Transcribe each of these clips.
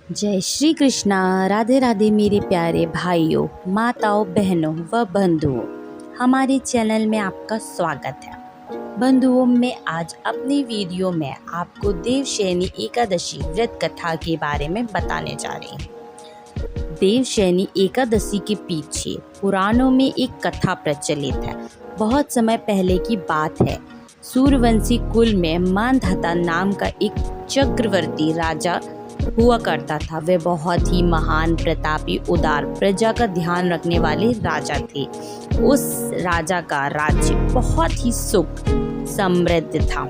जय श्री कृष्णा। राधे राधे मेरे प्यारे भाइयों, माताओं, बहनों व बंधुओं, हमारे चैनल में आपका स्वागत है। बंधुओं, मैं आज अपनी वीडियो में आपको देवशयनी एकादशी व्रत कथा के बारे में बताने जा रही हूँ। देवशयनी एकादशी के पीछे पुराणों में एक कथा प्रचलित है। बहुत समय पहले की बात है। सूर्यवंशी कुल में मांधाता नाम का एक चक्रवर्ती राजा हुआ करता था। वे बहुत ही महान, प्रतापी, उदार, प्रजा का ध्यान रखने वाले राजा थे। उस राजा का राज्य बहुत ही सुख समृद्ध था,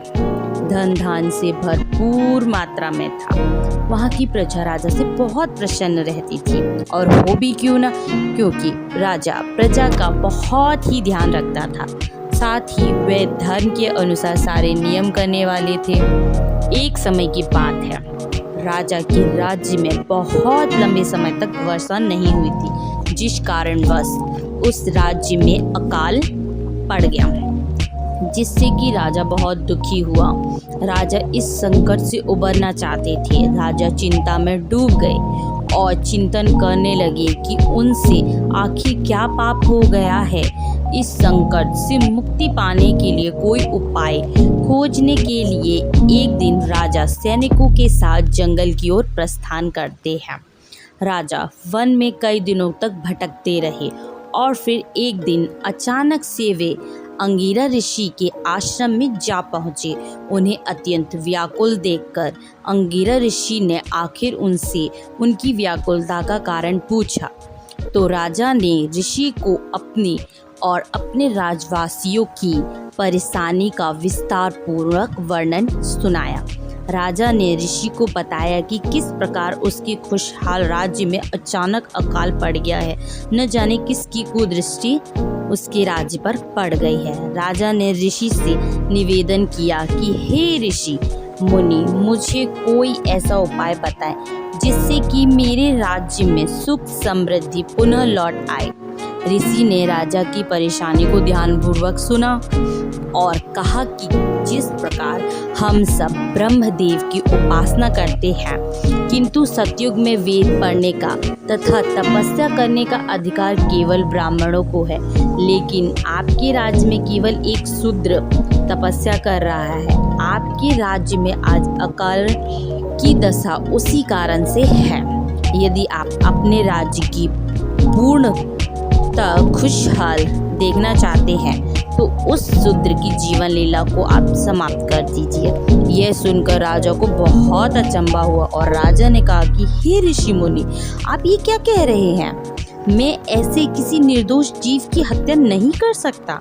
धन धान से भरपूर मात्रा में था। वहाँ की प्रजा राजा से बहुत प्रसन्न रहती थी, और हो भी क्यों ना, क्योंकि राजा प्रजा का बहुत ही ध्यान रखता था। साथ ही वे धर्म के अनुसार सारे नियम करने वाले थे। एक समय की बात है, राजा के राज्य में बहुत लंबे समय तक वर्षा नहीं हुई थी, जिस कारणवश उस राज्य में अकाल पड़ गया, जिससे कि राजा बहुत दुखी हुआ। राजा इस संकट से उबरना चाहते थे। राजा चिंता में डूब गए और चिंतन करने लगे कि उनसे आखिर क्या पाप हो गया है। इस संकट से मुक्ति पाने के लिए कोई उपाय खोजने के लिए एक दिन राजा सैनिकों के साथ जंगल की ओर प्रस्थान करते हैं। राजा वन में कई दिनों तक भटकते रहे, और फिर एक दिन अचानक से वे अंगिरा ऋषि के आश्रम में जा पहुँचे। उन्हें अत्यंत व्याकुल देखकर अंगिरा ऋषि ने आखिर उनसे उनकी व्याकुलता का कारण पूछा। तो राजा ने ऋषि को अपनी और अपने राजवासियों की परेशानी का विस्तार पूर्वक वर्णन सुनाया। राजा ने ऋषि को बताया कि किस प्रकार उसके खुशहाल राज्य में अचानक अकाल पड़ गया है। न जाने किसकी कुदृष्टि उसके राज्य पर पड़ गई है। राजा ने ऋषि से निवेदन किया कि हे ऋषि मुनि, मुझे कोई ऐसा उपाय बताएं जिससे कि मेरे राज्य में सुख समृद्धि पुनः लौट आए। ऋषि ने राजा की परेशानी को ध्यानपूर्वक सुना और कहा कि जिस प्रकार हम सब ब्रह्मदेव की उपासना करते हैं, किंतु सतयुग में वेद पढ़ने का तथा तपस्या करने का अधिकार केवल ब्राह्मणों को है, लेकिन आपके राज्य में केवल एक शूद्र तपस्या कर रहा है। आपके राज्य में आज अकाल की दशा उसी कारण से है। यदि आप अपने राज्य की पूर्ण खुशहाल देखना चाहते हैं तो उस शूद्र की जीवन लीला को आप समाप्त कर दीजिए। यह सुनकर राजा को बहुत अचंभा हुआ, और राजा ने कहा कि हे ऋषि मुनि, आप ये क्या कह रहे हैं? मैं ऐसे किसी निर्दोष जीव की हत्या नहीं कर सकता।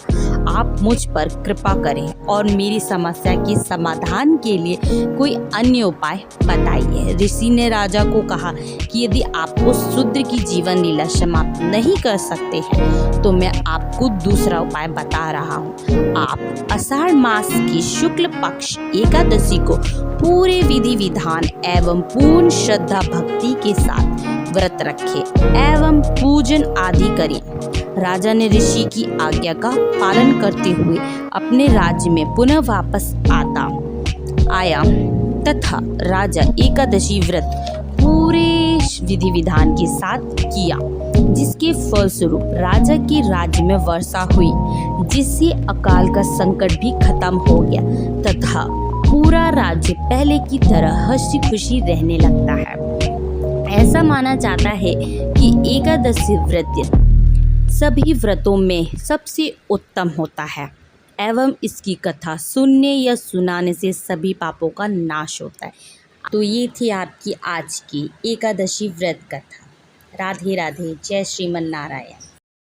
आप मुझ पर कृपा करें और मेरी समस्या के समाधान के लिए कोई अन्य उपाय बताइए। ऋषि ने राजा को कहा कि यदि आप उस शूद्र की जीवन लीला समाप्त नहीं कर सकते हैं तो मैं आपको दूसरा उपाय बता रहा हूँ। आप आषाढ़ मास की शुक्ल पक्ष एकादशी को पूरे विधि विधान एवं पूर्ण श्रद्धा भक्ति के साथ व्रत रखें एवं पूजन आदि करें। राजा ने ऋषि की आज्ञा का पालन करते हुए अपने राज्य में पुनः वापस आया तथा राजा एकादशी व्रत पूरे विधि विधान के साथ किया, जिसके फलस्वरूप राजा के राज्य में वर्षा हुई, जिससे अकाल का संकट भी खत्म हो गया तथा पूरा राज्य पहले की तरह हंसी खुशी रहने लगता है। ऐसा माना जाता है कि एकादशी व्रत सभी व्रतों में सबसे उत्तम होता है एवं इसकी कथा सुनने या सुनाने से सभी पापों का नाश होता है। तो ये थी आपकी आज की एकादशी व्रत कथा। राधे राधे। जय श्रीमन नारायण।